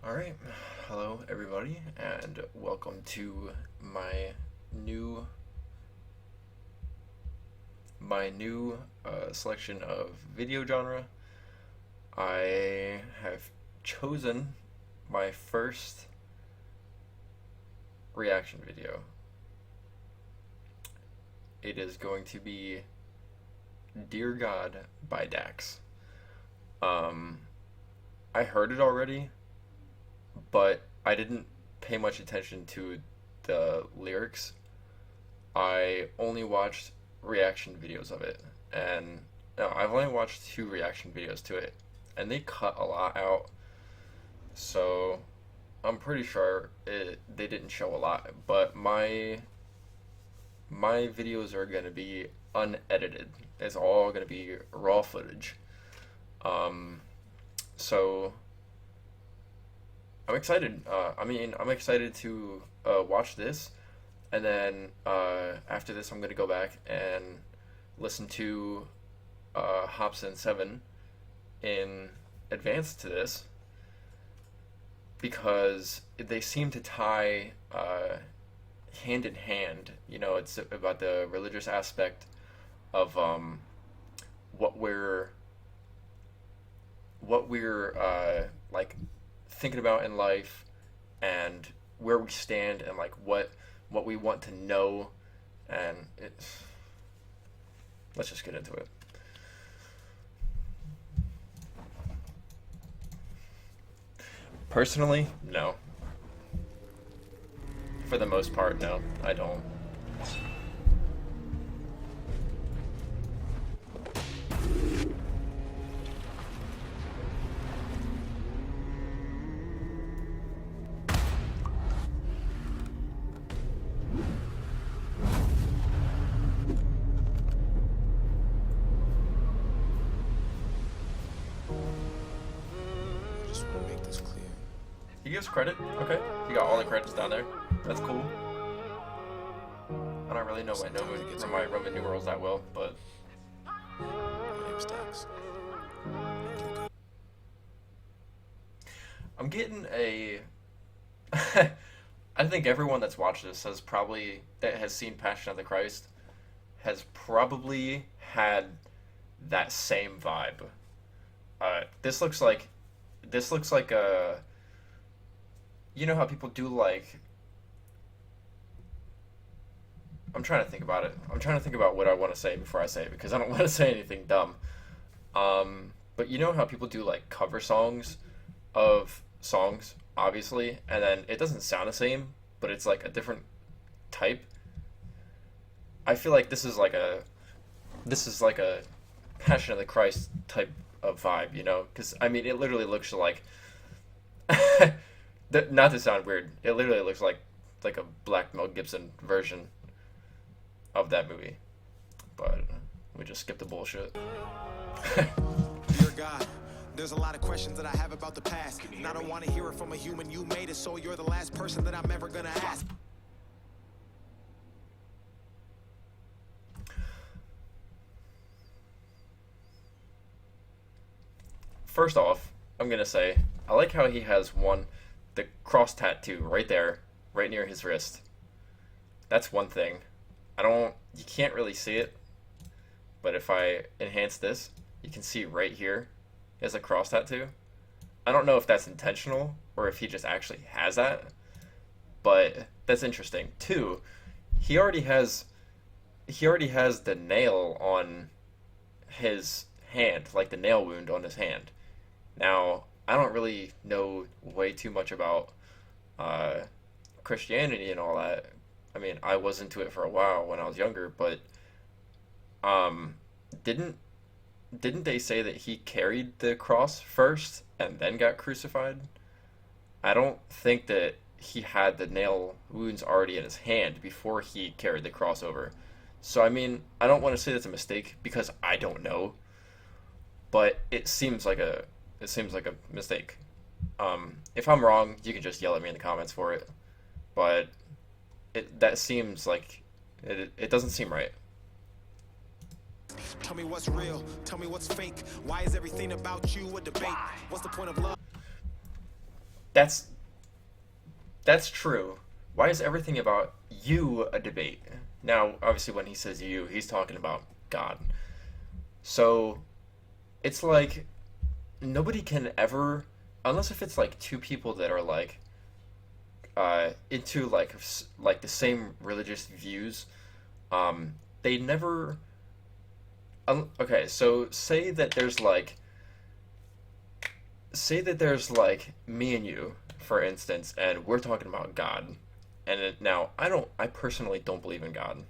Alright, hello everybody, and welcome to my new selection of video genre. I have chosen my first reaction video. It is going to be Dear God by DAX. I heard it already, but I didn't pay much attention to the lyrics. I only watched reaction videos of it, and no, I've only watched 2 reaction videos to it, and they cut a lot out, so I'm pretty sure they didn't show a lot. But my videos are gonna be unedited. It's all gonna be raw footage. So I'm excited. I'm excited to watch this, and then after this, I'm gonna go back and listen to Hobson 7 in advance to this, because they seem to tie hand in hand. You know, it's about the religious aspect of what we're like thinking about in life, and where we stand, and like what we want to know, and let's just get into it. Personally, no. For the most part, no, I don't. He gives credit. Okay. He got all the credits down there. That's cool. I don't really know my Roman numerals that well, but My name's DAX. I'm getting a I think everyone that's watched this that has seen Passion of the Christ has probably had that same vibe. This looks like a, you know how people do, like, I'm trying to think about it. I'm trying to think about what I want to say before I say it, because I don't want to say anything dumb. But you know how people do, like, cover songs of songs, obviously, and then it doesn't sound the same, but it's like a different type. I feel like this is like a Passion of the Christ type of vibe, you know? Because I mean, it literally looks like not to sound weird, it literally looks like a Black Mel Gibson version of that movie. But we just skipped the bullshit. Dear God, there's a lot of questions that I have about the past, and I don't want to hear it from a human. You made it, so you're the last person that I'm ever gonna ask. First off, I'm gonna say I like how he has the cross tattoo right there, right near his wrist. That's one thing. You can't really see it, but if I enhance this, you can see right here, he has a cross tattoo. I don't know if that's intentional or if he just actually has that, but that's interesting. Two, he already has the nail on his hand, like the nail wound on his hand. Now, I don't really know way too much about Christianity and all that. I mean, I was into it for a while when I was younger, but didn't they say that he carried the cross first and then got crucified? I don't think that he had the nail wounds already in his hand before he carried the cross over. So I mean, I don't want to say that's a mistake because I don't know, but it seems like a mistake. If I'm wrong, you can just yell at me in the comments for it. But that seems like it doesn't seem right. Tell me what's real, tell me what's fake. Why is everything about you a debate? What's the point of love? That's that's true. Why is everything about you a debate? Now, obviously, when he says you, he's talking about God. So it's like nobody can ever, unless if it's like two people that are like into like the same religious views. They never. Okay, so say that there's like me and you, for instance, and we're talking about God. And now I personally don't believe in God.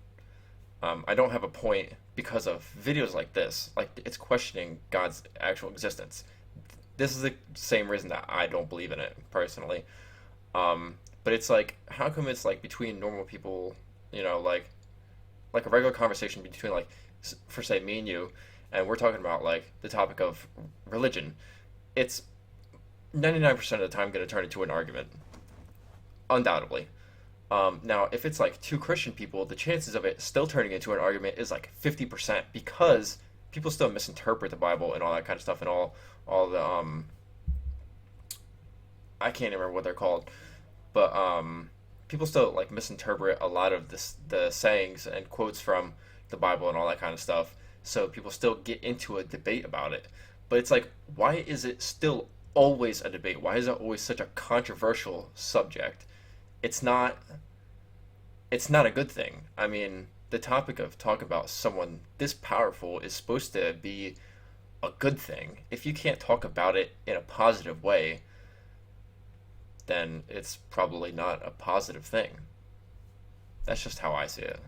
I don't have a point because of videos like this. Like it's questioning God's actual existence. This is the same reason that I don't believe in it personally. But it's like, how come it's like between normal people, like a regular conversation between like, for say me and you, and we're talking about like the topic of religion. It's 99% of the time going to turn into an argument, undoubtedly. Now, if it's like two Christian people, the chances of it still turning into an argument is like 50% because people still misinterpret the Bible and all that kind of stuff and all the I can't remember what they're called, but people still like misinterpret a lot of the sayings and quotes from the Bible and all that kind of stuff. So people still get into a debate about it. But it's like, why is it still always a debate? Why is it always such a controversial subject? It's not it's not a good thing. I mean, the topic of talking about someone this powerful is supposed to be a good thing. If you can't talk about it in a positive way, then it's probably not a positive thing. That's just how I see it.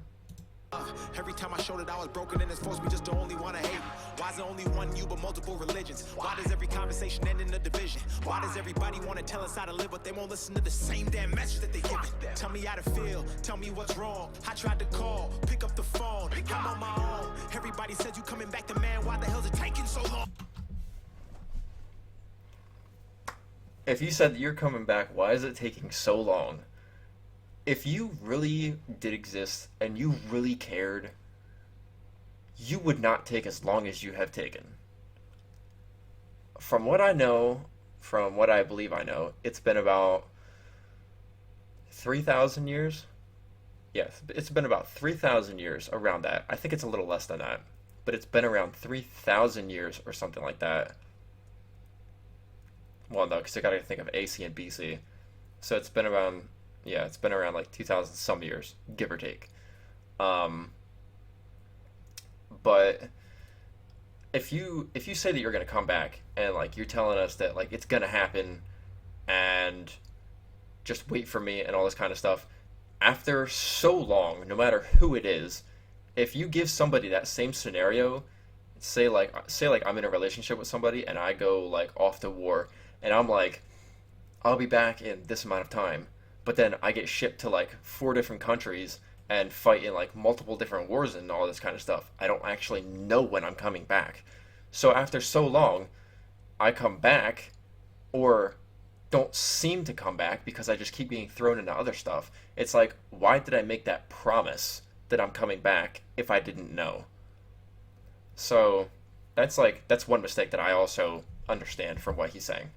Every time I showed it, I was broken and it's forced me just to only want to hate. Why is there only one you but multiple religions? Why does every conversation end in a division? Why does everybody want to tell us how to live, but they won't listen to the same damn message that they give it? Tell me how to feel, tell me what's wrong. I tried to call, pick up the phone, I'm on my own. Everybody says you coming back to man, why the hell's it taking so long? If you said that you're coming back, why is it taking so long? If you really did exist and you really cared, you would not take as long as you have taken. From what I know, from what I believe I know, it's been about 3,000 years. Yes, it's been about 3,000 years, around that. I think it's a little less than that, but it's been around 3,000 years or something like that. Well, no, because I gotta think of AC and BC. So it's been around, yeah, it's been around like 2,000 some years, give or take. But if you say that you're gonna come back and like you're telling us that like it's gonna happen and just wait for me and all this kind of stuff, after so long, no matter who it is, if you give somebody that same scenario, say like I'm in a relationship with somebody and I go like off to war and I'm like, I'll be back in this amount of time, but then I get shipped to like 4 different countries and fight in like multiple different wars and all this kind of stuff. I don't actually know when I'm coming back. So after so long, I come back or don't seem to come back because I just keep being thrown into other stuff. It's like, why did I make that promise that I'm coming back if I didn't know? So that's one mistake that I also understand from what he's saying.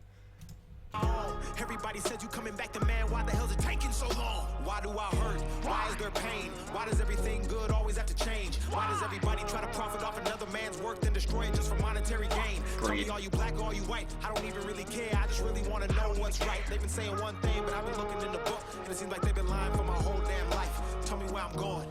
Everybody said you coming back to man, why the hell's it taking so long? Why do I hurt? Why is there pain? Why does everything good always have to change? Why does everybody try to profit off another man's work then destroy it just for monetary gain? Tell me, are you black or are you white? I don't even really care, I just really want to know what's right. They've been saying one thing, but I've been looking in the book and it seems like they've been lying for my whole damn life. Tell me where I'm going.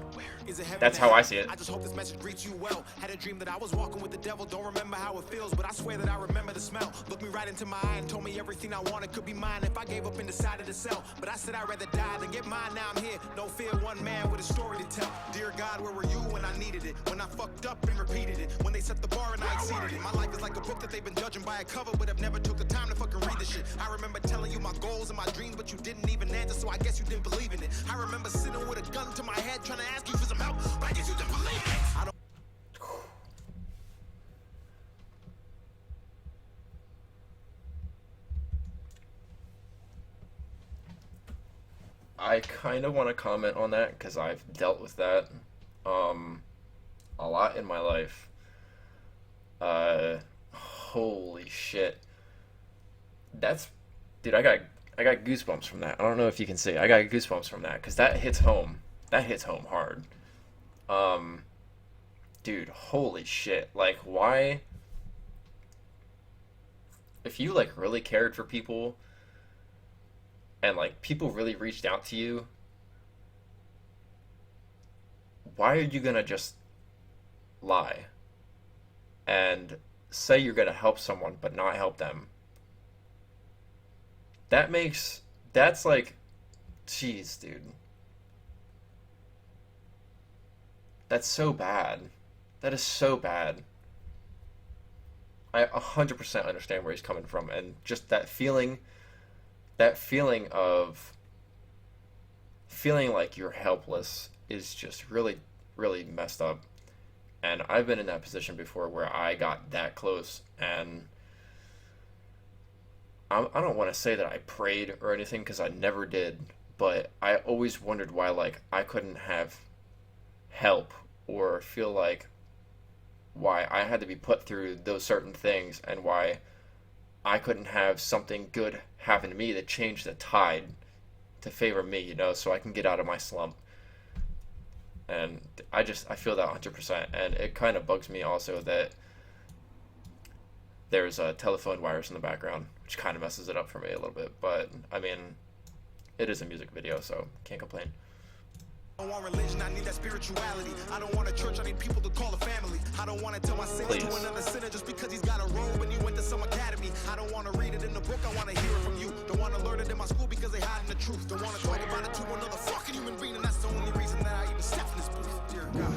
Is it heaven? That's how I see it. I just hope this message greets you well. Had a dream that I was walking with the devil. Don't remember how it feels, but I swear that I remember the smell. Looked me right into my eye and told me everything I wanted could be mine if I gave up and decided to sell. But I said I'd rather die than get mine. Now I'm here, no fear, one man with a story to tell. Dear God, where were you when I needed it? When I fucked up and repeated it? When they set the bar and I exceeded it? My life is like a book that they've been judging by a cover, but have never took the time to fucking read the shit. I remember telling you my goals and my dreams, but you didn't even answer, so I guess you didn't believe in it. I remember sitting with a gun to my head trying to ask you for some help, but I guess you didn't believe it. I don't. I kind of want to comment on that because I've dealt with that a lot in my life. Holy shit. That's, dude, I got goosebumps from that. I don't know if you can see. I got goosebumps from that because that hits home. That hits home hard. Um, dude, holy shit! Like, why? If you like really cared for people and like people really reached out to you, why are you gonna just lie and say you're gonna help someone but not help them? That's like, jeez, dude. That's so bad. That is so bad. I 100% understand where he's coming from, and just that feeling of feeling like you're helpless is just really, really messed up. And I've been in that position before where I got that close, and I don't want to say that I prayed or anything because I never did, but I always wondered why like I couldn't have help or feel like why I had to be put through those certain things and why I couldn't have something good happen to me that changed the tide to favor me, so I can get out of my slump. And I feel that 100%, and it kind of bugs me also that there's telephone wires in the background, which kind of messes it up for me a little bit. But I mean, it is a music video, so can't complain. I don't want religion, I need that spirituality. I don't want a church, I need people to call a family. I don't want to tell my sin to another sinner just because he's got a robe and he went to some academy. I don't want to read it in the book, I want to hear it from you. Don't want to learn it in my school because they hiding the truth. Don't want to talk about it to another fucking human being, and that's the only reason that I even stepped in this booth. Dear God.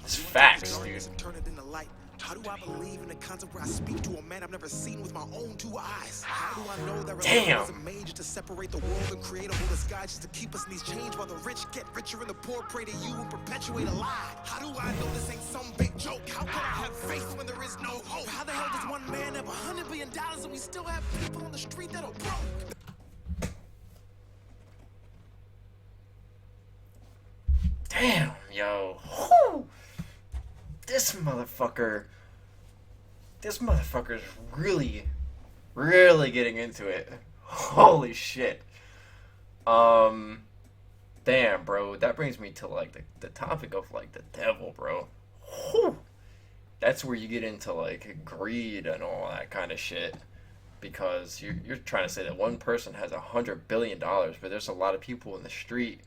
It's facts, dude. Turn it into light. How do I believe in a concept where I speak to a man I've never seen with my own two eyes? How do I know that religion wasn't made just to separate the world and create a whole sky just to keep us in these chains while the rich get richer and the poor pray to you and perpetuate a lie? How do I know this ain't some big joke? How can I have faith when there is no hope? How the hell does one man have $100 billion and we still have people on the street that are broke? Damn, yo. Whew. This motherfucker's really, really getting into it. Holy shit. Damn, bro. That brings me to, like, the topic of, like, the devil, bro. Whew. That's where you get into, like, greed and all that kind of shit. Because you're trying to say that one person has $100 billion, but there's a lot of people in the street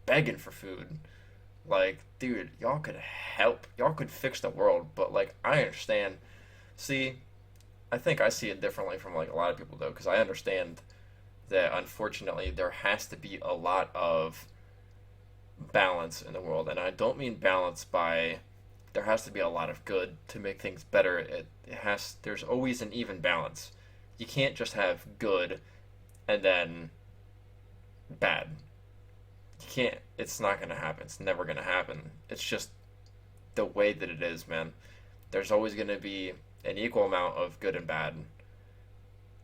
begging for food. Like, dude, y'all could help. Y'all could fix the world. But, like, I understand. See, I think I see it differently from, like, a lot of people, though. Because I understand that, unfortunately, there has to be a lot of balance in the world. And I don't mean balance by there has to be a lot of good to make things better. There's always an even balance. You can't just have good and then bad. You can't. It's not going to happen. It's never going to happen. It's just the way that it is, man. There's always going to be an equal amount of good and bad.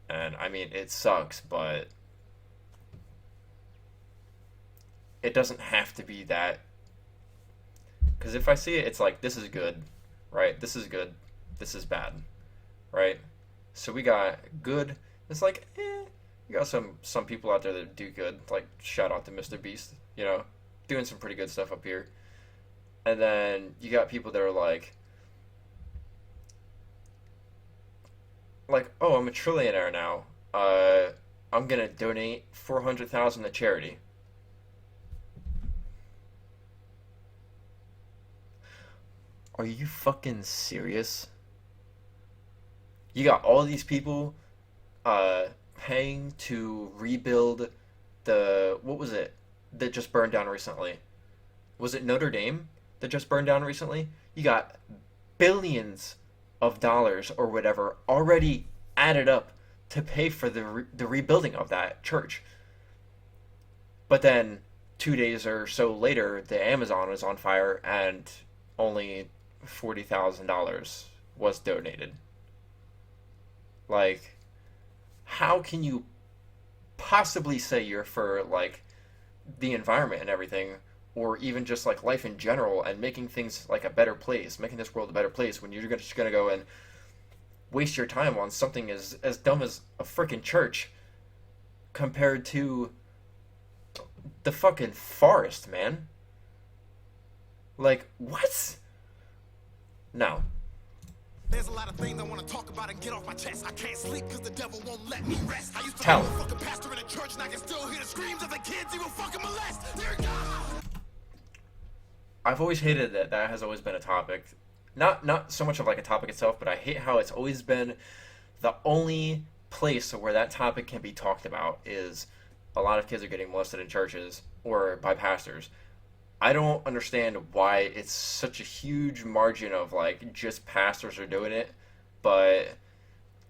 And, I mean, it sucks, but it doesn't have to be that. Because if I see it, it's like, this is good, right? This is good. This is bad, right? So we got good. It's like, you got some people out there that do good. Like, shout out to Mr. Beast, doing some pretty good stuff up here. And then you got people that are like, oh, I'm a trillionaire now. I'm gonna donate $400,000 to charity. Are you fucking serious? You got all these people paying to rebuild what was it that just burned down recently? Was it Notre Dame that just burned down recently? You got billions of dollars or whatever already added up to pay for the rebuilding of that church. But then 2 days or so later, the Amazon was on fire and only $40,000 was donated. Like, how can you possibly say you're for, like, the environment and everything, or even just, like, life in general and making things, like, a better place, making this world a better place, when you're just going to go and waste your time on something as dumb as a freaking church compared to the fucking forest, man. Like, what? No. There's a lot of things I want to talk about and get off my chest. I can't sleep because the devil won't let me rest. I used to be a fucking pastor in a church and I can still hear the screams of the kids he will fucking molest. Dear God. I've always hated that has always been a topic. Not so much of like a topic itself, but I hate how it's always been the only place where that topic can be talked about is a lot of kids are getting molested in churches or by pastors. I don't understand why it's such a huge margin of like just pastors are doing it, but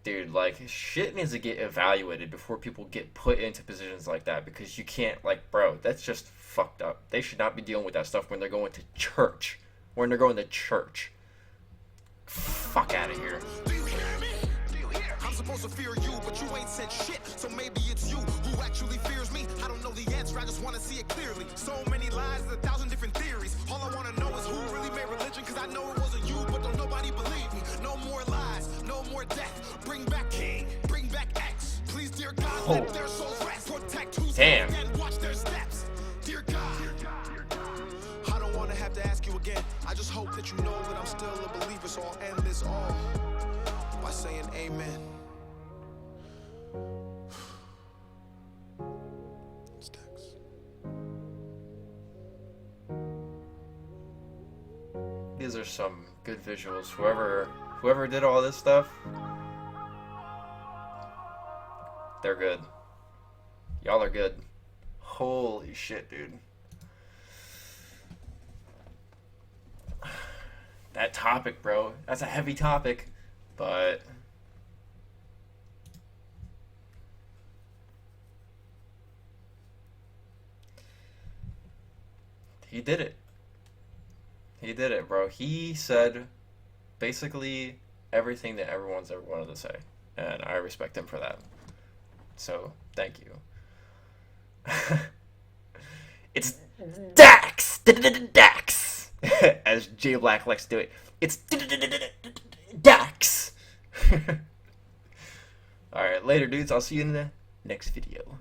dude, like shit needs to get evaluated before people get put into positions like that, because you can't, like, bro, that's just fucked up. They should not be dealing with that stuff when they're going to church. When they're going to church. Fuck out of here. Do you hear me? I'm supposed to fear you, but you ain't said shit. So maybe it's you who actually fears me. I don't know the answer, I just want to see it clearly. So many lies, 1,000 different theories. All I want to know is who really made religion, because I know it wasn't you, but don't nobody believe me. No more lies, no more death. Bring back King, bring back X. Please, dear God, let their souls rest. Protect who's damn and watch their steps. Dear God, I don't want to have to ask you again. I just hope that you know that I'm still a believer. So I'll end this all by saying amen. It's DAX. These are some good visuals. Whoever did all this stuff, they're good. Y'all are good. Holy shit, dude. That topic, bro. That's a heavy topic, but he did it. He did it, bro. He said basically everything that everyone's ever wanted to say, and I respect him for that. So, thank you. It's DAX! DAX! As J Black likes to do it. It's DAX! Alright, later, dudes. I'll see you in the next video.